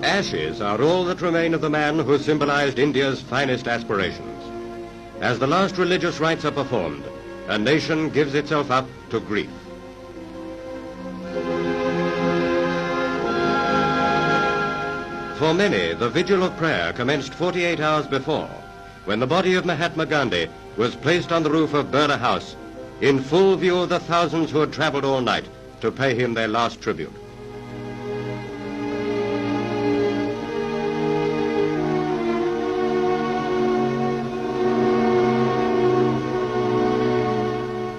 Ashes are all that remain of the man who symbolized India's finest aspirations. As the last religious rites are performed, a nation gives itself up to grief. For many, the vigil of prayer commenced 48 hours before, when the body of Mahatma Gandhi was placed on the roof of Birla House in full view of the thousands who had traveled all night to pay him their last tribute.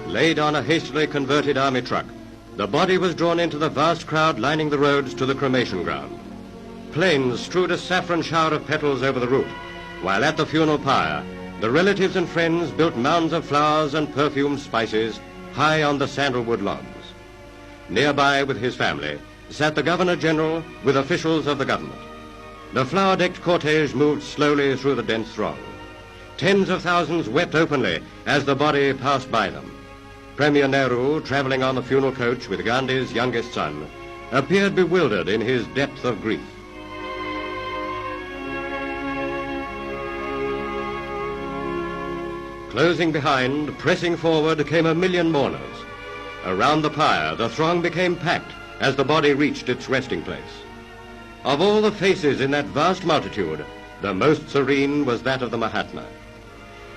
Laid on a hastily converted army truck, the body was drawn into the vast crowd lining the roads to the cremation ground. Planes strewed a saffron shower of petals over the route, while at the funeral pyre, the relatives and friends built mounds of flowers and perfumed spices high on the sandalwood lawns. Nearby with his family sat the Governor-General with officials of the government. The flower-decked cortege moved slowly through the dense throng. Tens of thousands wept openly as the body passed by them. Premier Nehru, traveling on the funeral coach with Gandhi's youngest son, appeared bewildered in his depth of grief. Closing behind, pressing forward, came 1 million mourners. Around the pyre, the throng became packed as the body reached its resting place. Of all the faces in that vast multitude, the most serene was that of the Mahatma.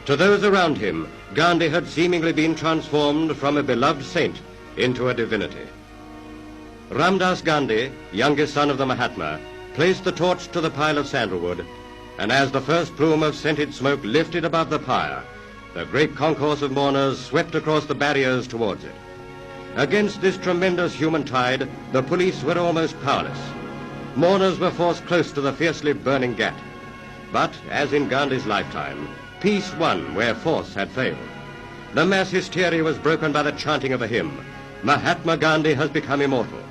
To those around him, Gandhi had seemingly been transformed from a beloved saint into a divinity. Ramdas Gandhi, youngest son of the Mahatma, placed the torch to the pile of sandalwood, and as the first plume of scented smoke lifted above the pyre, the great concourse of mourners swept across the barriers towards it. Against this tremendous human tide, the police were almost powerless. Mourners were forced close to the fiercely burning ghat. But, as in Gandhi's lifetime, peace won where force had failed. The mass hysteria was broken by the chanting of a hymn. Mahatma Gandhi has become immortal.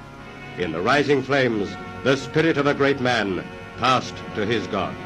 In the rising flames, the spirit of a great man passed to his gods.